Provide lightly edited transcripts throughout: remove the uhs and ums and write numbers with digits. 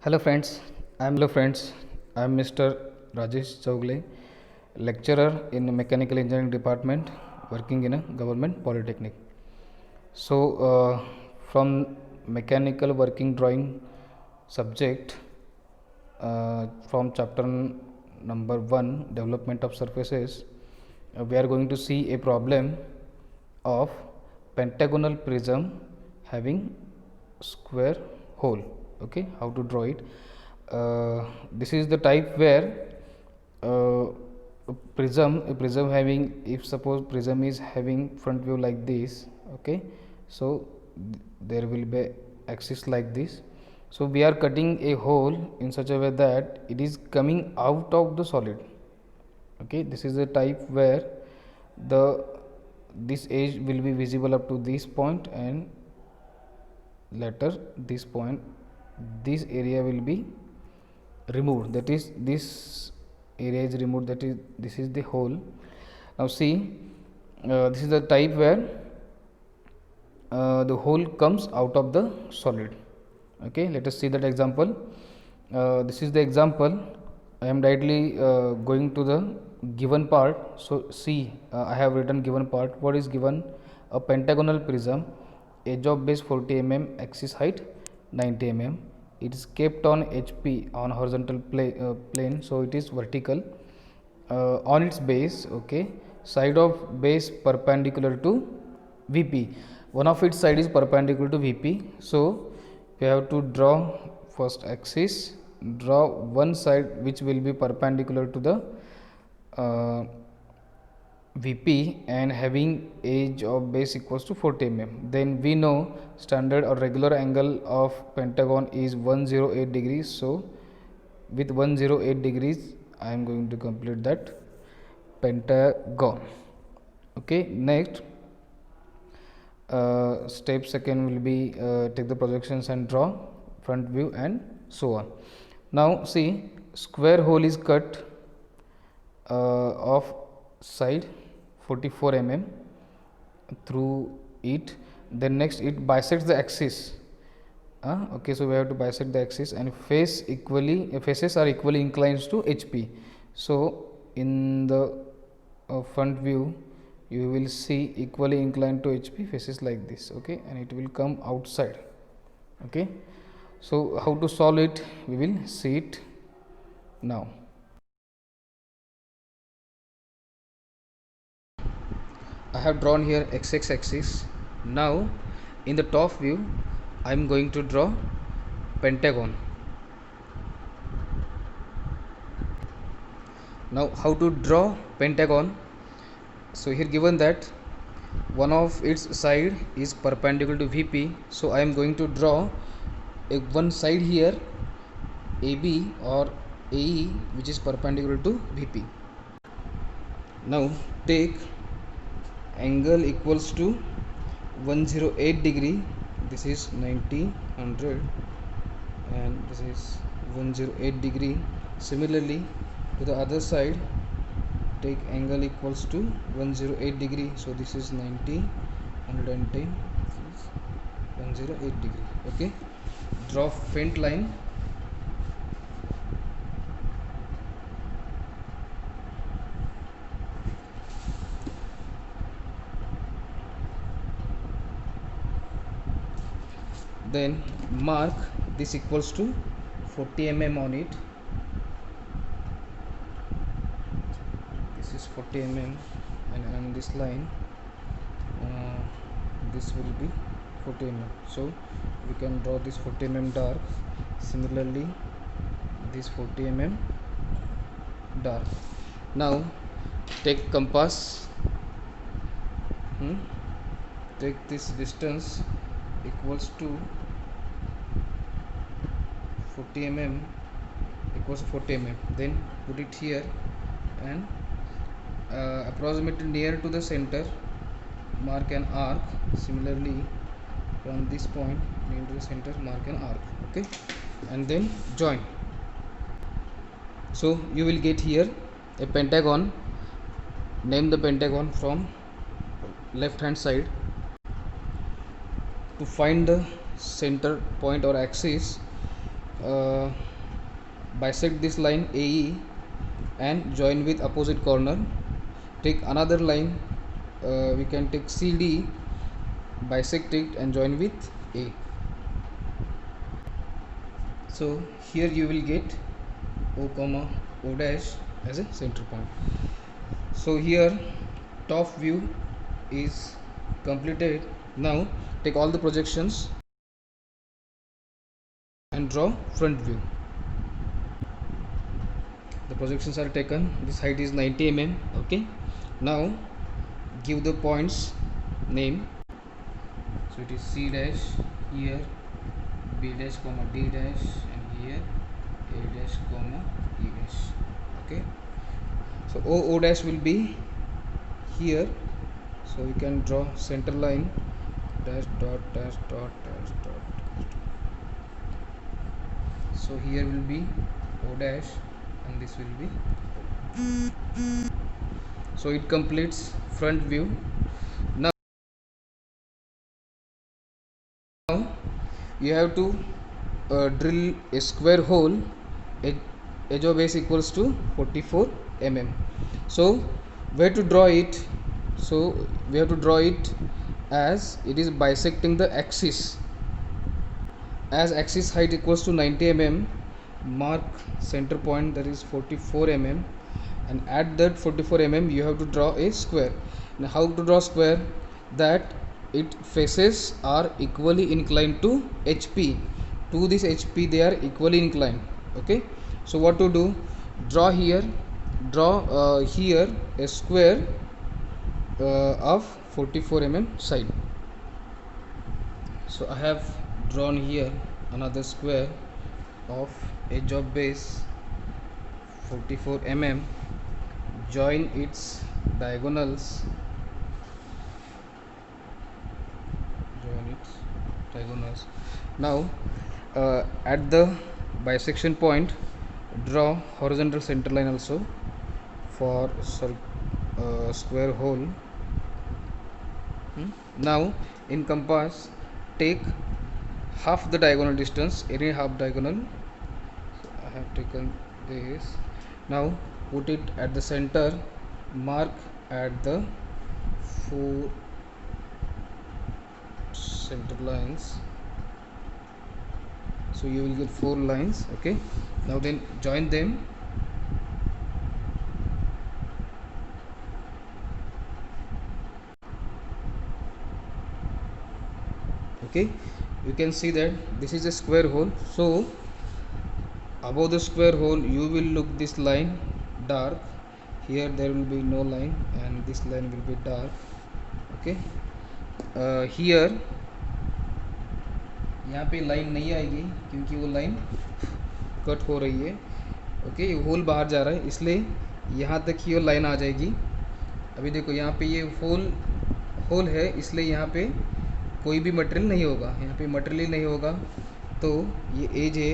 Hello friends, I am Mr. Rajesh Chowgle, lecturer in Mechanical Engineering Department working in a government polytechnic. From mechanical working drawing subject, from chapter number 1 development of surfaces, we are going to see a problem of pentagonal prism having square hole. Okay, how to draw it? This is the type where uh, a prism having, if suppose prism is having front view like this. Okay, so there will be axis like this. So we are cutting a hole in such a way that it is coming out of the solid. Okay, this is the type where the this edge will be visible up to this point, and later this point, this area will be removed, that is this area is removed, that is this is the hole. Now see, this is the type where the hole comes out of the solid. Okay, let us see that example. This is the example. I am directly going to the given part. So see, I have written given part. What is given? A pentagonal prism, edge of base 40 mm, axis height 90 mm. It is kept on HP, on horizontal plane, so it is vertical. On its base, okay, side of base perpendicular to VP. One of its side is perpendicular to VP. So we have to draw first axis, draw one side which will be perpendicular to the VP and having edge of base equals to 40 mm. Then we know standard or regular angle of pentagon is 108 degrees. So with 108 degrees I am going to complete that pentagon. Okay, next step second will be take the projections and draw front view and so on. Now see, square hole is cut of side 44 mm through it. Then next it bisects the axis. Okay, so we have to bisect the axis, and faces are equally inclined to HP. So in the front view you will see equally inclined to HP faces like this. Okay, and it will come outside. Okay, so how to solve it, we will see it now. I have drawn here x axis. Now in the top view I am going to draw pentagon. Now how to draw pentagon? So here given that one of its side is perpendicular to VP, so I am going to draw one side here AB or AE which is perpendicular to VP. Now take angle equals to 108 degree, this is 90, 100, and this is 108 degree. Similarly to the other side, take angle equals to 108 degree, so this is 90, 110, this is 108 degree. Okay, draw faint line. Then mark this equals to 40 mm on it. This is 40 mm, and on this line this will be 40 mm. So we can draw this 40 mm dark. Similarly this 40 mm dark. Now take compass. Take this distance equals to 40 mm equals 40 mm, then put it here and approximately near to the center mark an arc. Similarly from this point near to the center mark an arc. Okay, and then join. So you will get here a pentagon. Name the pentagon from left hand side. To find the center point or axis, uh, bisect this line AE and join with opposite corner. Take another line, we can take CD, bisect it and join with A. So here you will get O comma O dash as a center point. So here top view is completed. Now take all the projections and draw front view. The projections are taken. This height is 90 mm. Okay, now give the points name. So it is C dash here, B dash comma D dash, and here A dash comma E dash. Okay, so O dash will be here, so we can draw center line dash dot dash dot dash dot. So here will be O dash and this will be O. So it completes front view. Now you have to drill a square hole. Edge of base equals to 44 mm. So where to draw it? So we have to draw it as it is bisecting the axis. As axis height equals to 90 mm, mark center point, that is 44 mm, and at that 44 mm you have to draw a square. Now how to draw square? That its faces are equally inclined to HP. To this HP they are equally inclined. Okay, so what to do? Draw here, here a square of 44 mm side. So I have drawn here another square of edge of base 44 mm. Join its diagonals. Now at the bisection point draw horizontal center line also for square hole. Now in compass take half the diagonal distance, any half diagonal. So I have taken this. Now put it at the center, mark at the 4 center lines. So you will get 4 lines. Okay, now then join them. Okay, you can see that this is a square hole. So above the square hole you will look this line dark. Here there will be no line and this line will be dark. Okay, here यहाँ पे line नहीं आएगी क्योंकि वो line cut हो रही है. Okay, ये होल बाहर जा रहा है इसलिए यहाँ तक ही वो लाइन आ जाएगी. अभी देखो यहाँ पे ये होल है इसलिए यहाँ पे कोई भी मटेरियल नहीं होगा. यहाँ पे मटेरियल नहीं होगा तो ये एज है,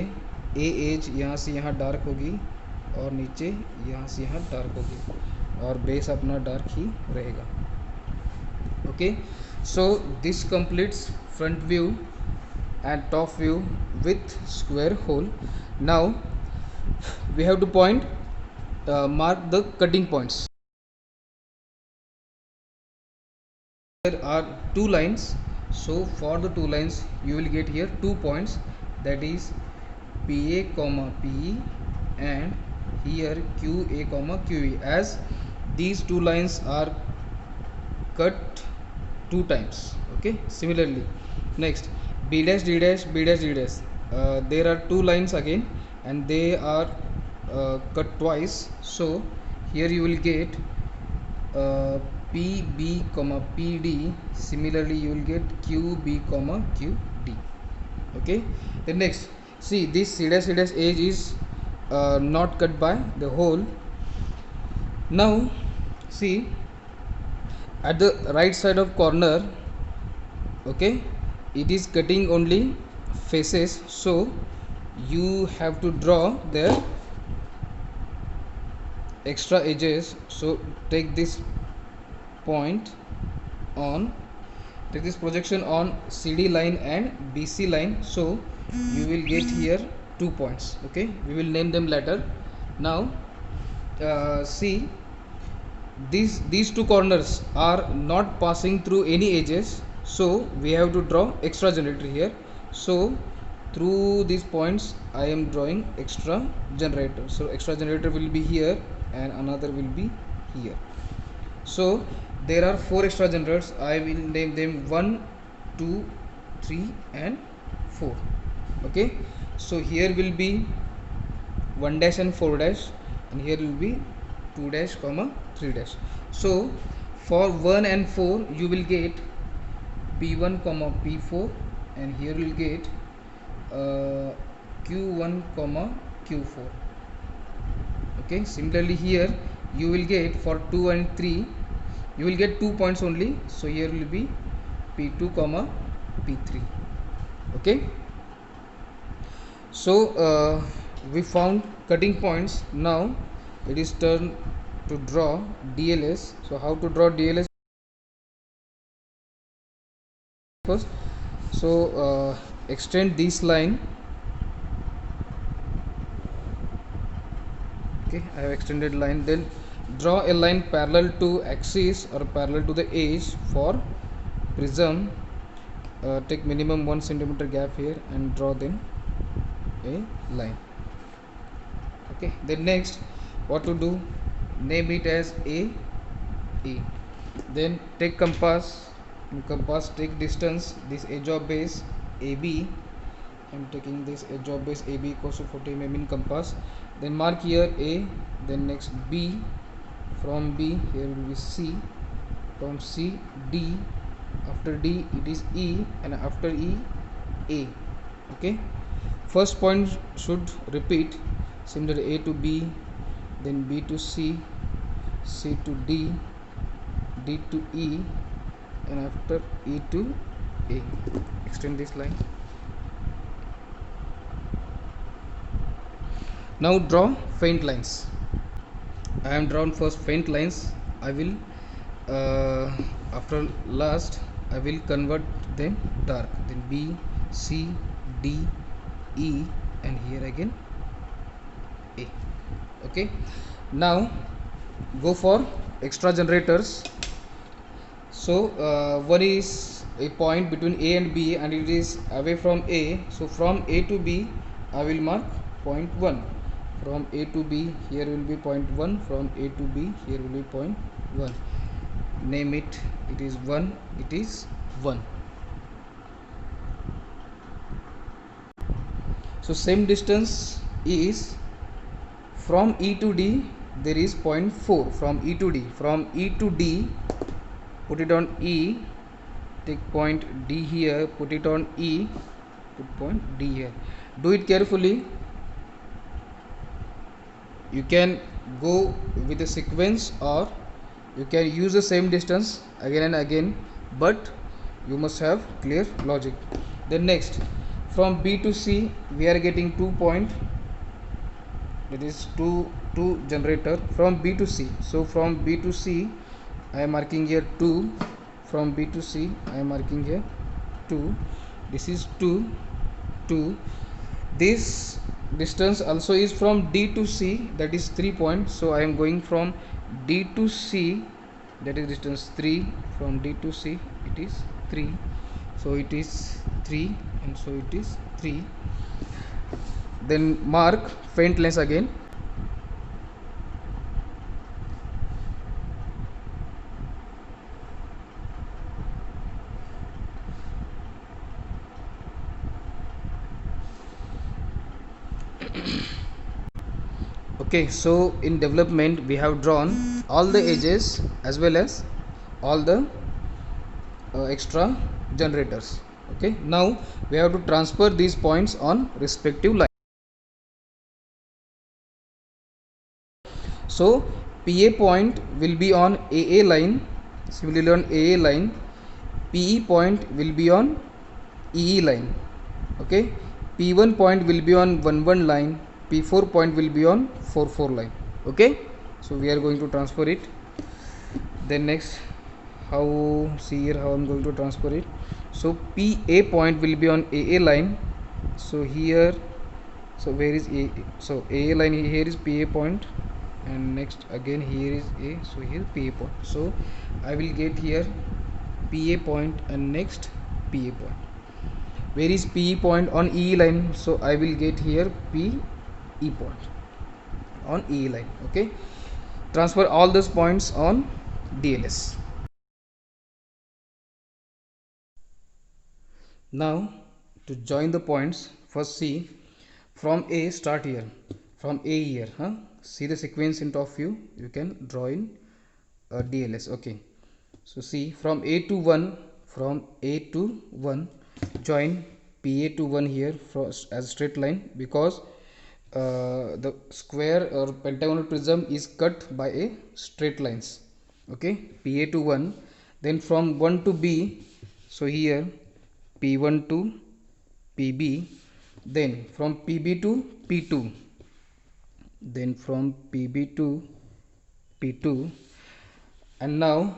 ए एज यहाँ से यहाँ डार्क होगी और नीचे यहाँ से यहाँ डार्क होगी और बेस अपना डार्क ही रहेगा. Okay, so this completes front view and top view with square hole. Now we have to point mark the cutting points. There are 2 lines, so for the 2 lines you will get here 2 points, that is PA comma PE and here QA comma QE, as these 2 lines are cut 2 times. Okay, similarly next B dash D dash B dash D dash, there are 2 lines again and they are cut twice. So here you will get PB comma PD. Similarly you will get QB comma QD. Okay, then next see this C dash edge is not cut by the hole. Now see at the right side of corner, okay, it is cutting only faces, so you have to draw the extra edges. So take this point on, take this projection on CD line and BC line, so you will get here 2 points. Okay, we will name them later. Now see, these two corners are not passing through any edges, so we have to draw extra generator here. So through these points I am drawing extra generator. So extra generator will be here and another will be here. So there are 4 extra generators. I will name them 1, 2, 3 and 4. Okay, so here will be 1 dash and 4 dash, and here will be 2 dash comma 3 dash. So for 1 and 4 you will get P1 comma P4, and here will get Q1 comma Q4. Okay, similarly here you will get for 2 and 3 you will get 2 points only, so here will be P2 comma P3. Okay, so we found cutting points. Now it is turn to draw DLS. So how to draw DLS first? So extend this line. Okay, I have extended line. Then draw a line parallel to axis or parallel to the edge for prism. Take minimum 1 centimeter gap here and draw then a line. Okay, then next what to do? Name it as A. Then take compass. In compass take distance, this edge of base AB. I am taking this edge of base AB equals to 40 mm in compass. Then mark here A. Then next B. From B here will be C. From C D. After D it is E, and after E A. Okay, first point should repeat. Similarly A to B, then B to C, C to D, D to E, and after E to A. Extend this line. Now draw faint lines. I am drawn first faint lines. I will after last I will convert them dark. Then B, C, D, E, and here again A. Okay, now go for extra generators. So one is a point between A and B, and it is away from A. So from A to B I will mark point 1. From A to B here will be point 1. From A to B here will be point 1. Name it. It is 1. It is 1. So same distance is from E to D. There is point 4 from E to D. From E to D, put it on E. Take point D here. Put it on E. Put point D here. Do it carefully. You can go with a sequence, or you can use the same distance again and again, but you must have clear logic. Then next, from B to C we are getting 2 point, that is 2 generator from B to C. So from B to C I am marking here 2. From B to C I am marking here 2. This is 2. This distance also is from D to C, that is 3 points. So I am going from D to C, that is distance 3. From D to C it is 3. So it is 3, and so it is 3. Then mark faint lines again. Okay, so in development we have drawn all the edges as well as all the extra generators. Okay, now we have to transfer these points on respective lines. So PA point will be on AA line. Similarly on AA line, PE point will be on EE line. Okay, P1 point will be on 1 line. P4 point will be on 4 line. Okay, so we are going to transfer it. Then next, see here how I am going to transfer it. So PA point will be on AA line. So here So where is A? So A line here is PA point, and next again here is A, so here PA point. So I will get here PA point and next PA point. Where is PE point on E line? So I will get here PE point on E line. Okay, transfer all those points on DLS. Now to join the points, first see from A, start here, from A here, see the sequence in top view, you can draw in DLS. Okay, so see from A to 1, from A to 1 join PA to 1 here first as straight line, because the square or pentagonal prism is cut by a straight lines. Okay, PA to 1, then from 1 to B, so here P1 to PB, then from PB to P2, then from PB to P2, and now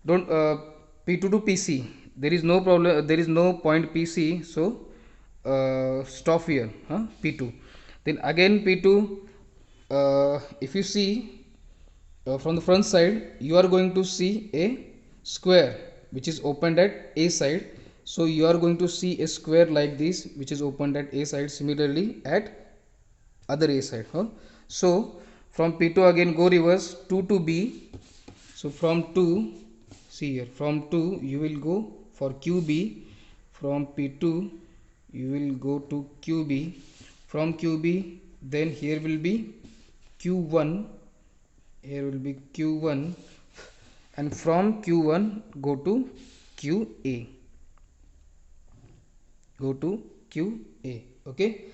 don't P2 to PC, there is no problem, there is no point PC, so stop here, P2. Then again P2, if you see from the front side, you are going to see a square which is opened at A side, so you are going to see a square like this which is opened at A side, similarly at other A side. So from P2 again go reverse 2 to B, so from 2, see here, from 2 you will go for QB, from P2 you will go to QB, from QB then here will be Q1, here will be Q1, and from Q1 go to QA, go to QA. Okay,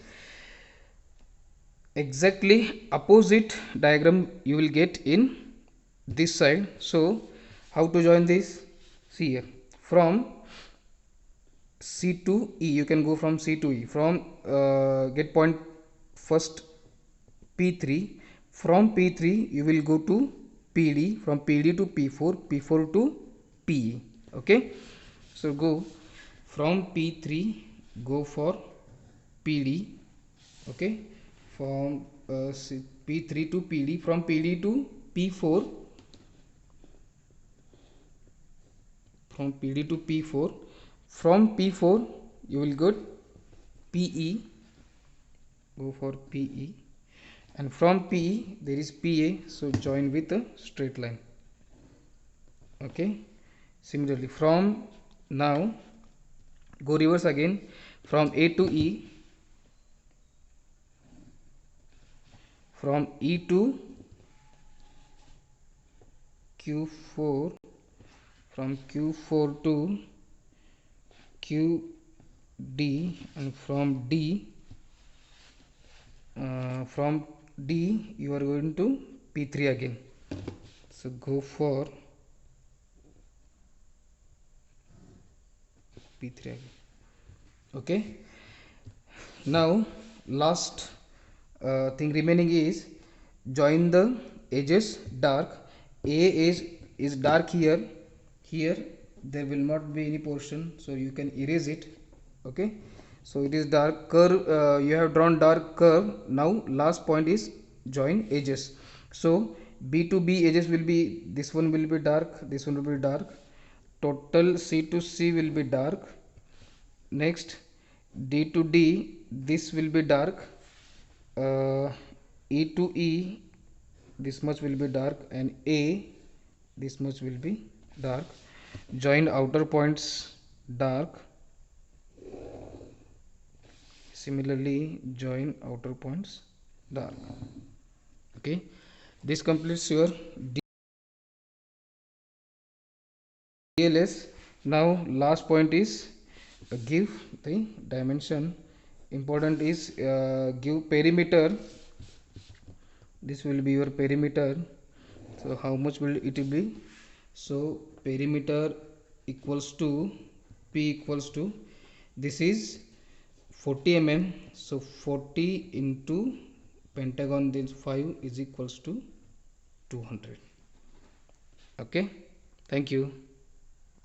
exactly opposite diagram you will get in this side. So how to join this? See here, from C to E, you can go from C to E, from get point first P3, from P3 you will go to PD, from PD to P4, P4 to PE. Okay, so go from P3 go for PD. Okay, from P3 to PD, from PD to P4, from PD to P4, from P4 you will go PE, go for PE, and from PE there is PA, so join with a straight line. Okay, similarly from now go reverse again, from A to E, from E to Q4, from Q4 to QD, and from D, from D you are going to P3 again, so go for P3 again. Okay, now last thing remaining is join the edges dark. A is dark here, here there will not be any portion, so you can erase it. Okay, so it is dark curve, you have drawn dark curve. Now last point is join edges. So B to B edges will be, this one will be dark, this one will be dark, total C to C will be dark. Next D to D, this will be dark, E to E, this much will be dark, and A, this much will be dark. Join outer points dark, similarly join outer points dark. Okay, this completes your DLS. Now last point is give the dimension. Important is give perimeter. This will be your perimeter. So how much will it be? So perimeter equals to P equals to, this is 40 mm, so 40 into pentagon this 5 is equals to 200. Okay, thank you.